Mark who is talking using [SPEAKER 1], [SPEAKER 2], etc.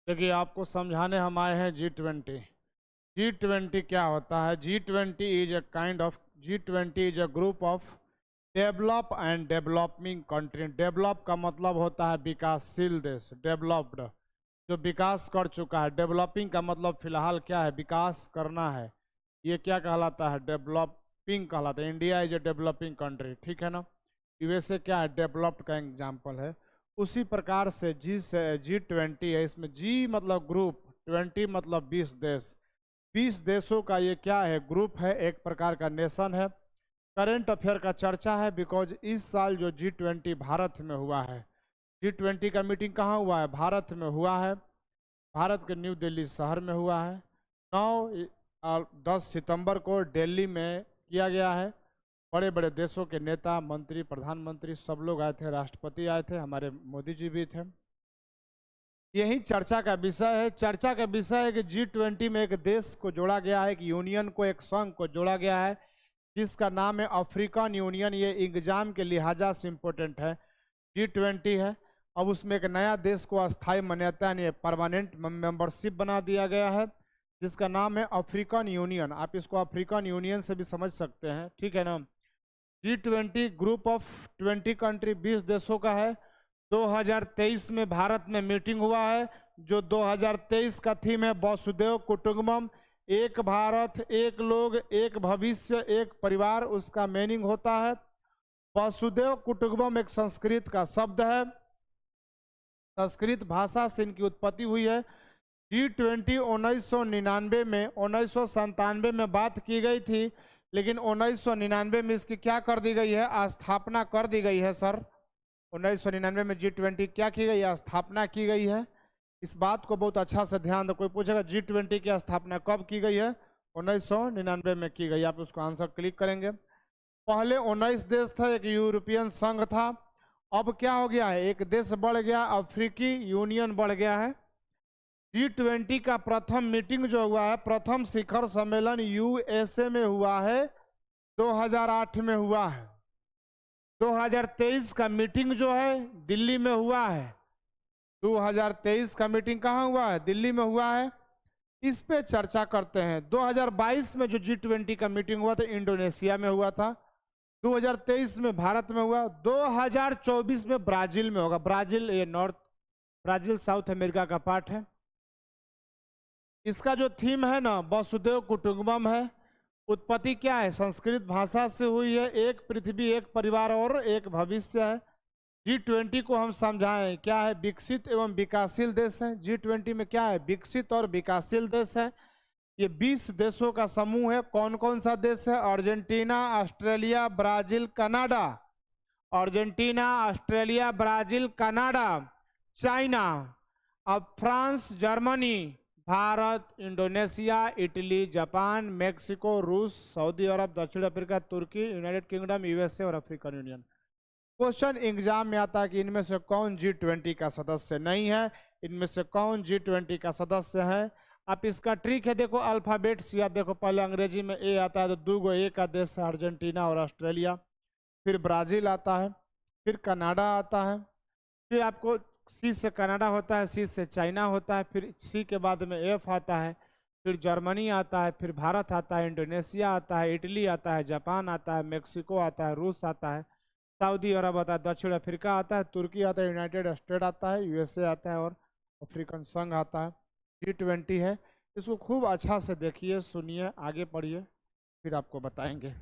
[SPEAKER 1] देखिए आपको समझाने हम आए हैं G20। G20 क्या होता है? G20 is a kind of G20 is a group of develop and developing country. Develop का मतलब होता है विकासशील देश, डेवलप्ड जो विकास कर चुका है। डेवलपिंग का मतलब फिलहाल क्या है? विकास करना है। ये क्या कहलाता है? डेवलपिंग कहलाता है। India is a developing country, ठीक है ना। यूएसए क्या है? डेवलप्ड का एग्जाम्पल है। उसी प्रकार से G20 है। इसमें G मतलब ग्रुप, 20 मतलब 20 देश। 20 देशों का ये क्या है? ग्रुप है, एक प्रकार का नेशन है। करंट अफेयर का चर्चा है बिकॉज इस साल जो G20 भारत में हुआ है। G20 का मीटिंग कहाँ हुआ है? भारत में हुआ है। भारत के न्यू दिल्ली शहर में हुआ है। 10 सितंबर को दिल्ली में किया गया है। बड़े बड़े देशों के नेता, मंत्री, प्रधानमंत्री सब लोग आए थे, राष्ट्रपति आए थे, हमारे मोदी जी भी थे। यही चर्चा का विषय है। चर्चा का विषय है कि G20 में एक देश को जोड़ा गया है, एक यूनियन को, एक संघ को जोड़ा गया है जिसका नाम है अफ्रीकन यूनियन। ये एग्जाम के लिहाजा से इम्पोर्टेंट है। G20 है। अब उसमें एक नया देश को अस्थायी मान्यता यानी परमानेंट मेंबरशिप बना दिया गया है जिसका नाम है अफ्रीकन यूनियन। आप इसको अफ्रीकन यूनियन से भी समझ सकते हैं, ठीक है ना। G20 ग्रुप ऑफ 20 कंट्री, 20 देशों का है। 2023 में भारत में मीटिंग हुआ है। जो 2023 का थीम है वसुधैव कुटुंबकम, एक भारत, एक लोग, एक भविष्य, एक परिवार। उसका मीनिंग होता है वसुधैव कुटुंबकम एक संस्कृत का शब्द है। संस्कृत भाषा से इनकी उत्पत्ति हुई है। G20 1999 में, 1997 में बात की गई थी, लेकिन 1999 में इसकी क्या कर दी गई है? स्थापना कर दी गई है सर। 1999 में G20 क्या की गई है? स्थापना की गई है। इस बात को बहुत अच्छा से ध्यान दो। कोई पूछेगा G20 की स्थापना कब की गई है? 1999 में की गई। आप उसको आंसर क्लिक करेंगे। पहले 19 देश था, एक यूरोपियन संघ था। अब क्या हो गया है? एक देश बढ़ गया, अफ्रीकी यूनियन बढ़ गया है। G20 का प्रथम मीटिंग जो हुआ है, प्रथम शिखर सम्मेलन यूएसए में हुआ है, 2008 में हुआ है। 2023 का मीटिंग जो है दिल्ली में हुआ है। 2023 का मीटिंग कहाँ हुआ है? दिल्ली में हुआ है। इस पे चर्चा करते हैं। 2022 में जो G20 का मीटिंग हुआ था इंडोनेशिया में हुआ था। 2023 में भारत में हुआ। 2024 में ब्राजील में होगा। ब्राजील ये ब्राजील साउथ अमेरिका का पार्ट है। इसका जो थीम है ना वसुधैव कुटुंबकम है। उत्पत्ति क्या है? संस्कृत भाषा से हुई है। एक पृथ्वी, एक परिवार और एक भविष्य है। G20 को हम समझाएं क्या है? विकसित एवं विकासशील देश है। G20 में क्या है? विकसित और विकासशील देश है। ये 20 देशों का समूह है। कौन कौन सा देश है? Argentina, Australia, Brazil, Canada. Argentina, Australia, Brazil, Canada, China, अब France, Germany, Bharat, Indonesia, Italy, Japan, Mexico, रूस, सऊदी अरब, दक्षिण अफ्रीका, तुर्की, यूनाइटेड किंगडम, यूएसए और अफ्रीकन यूनियन। क्वेश्चन एग्जाम में आता है कि इनमें से कौन G20 का सदस्य नहीं है, इनमें से कौन G20 का सदस्य है। आप इसका ट्रिक है, देखो अल्फाबेट्स या देखो पहले अंग्रेजी में ए आता है तो 2 गो ए का देश है, अर्जेंटीना और ऑस्ट्रेलिया। फिर ब्राजील आता है, फिर कनाडा आता है, फिर आपको सी से कनाडा होता है, सी से चाइना होता है, फिर सी के बाद में एफ आता है, फिर जर्मनी आता है, फिर भारत आता है, इंडोनेशिया आता है, इटली आता है, जापान आता है, मेक्सिको आता है, रूस आता है, सऊदी अरब आता है, दक्षिण अफ्रीका आता है, तुर्की आता है, यूनाइटेड स्टेट आता है, यूएसए आता है और अफ्रीकन संघ आता है। G20 है। इसको खूब अच्छा से देखिए, सुनिए, आगे पढ़िए, फिर आपको बताएंगे।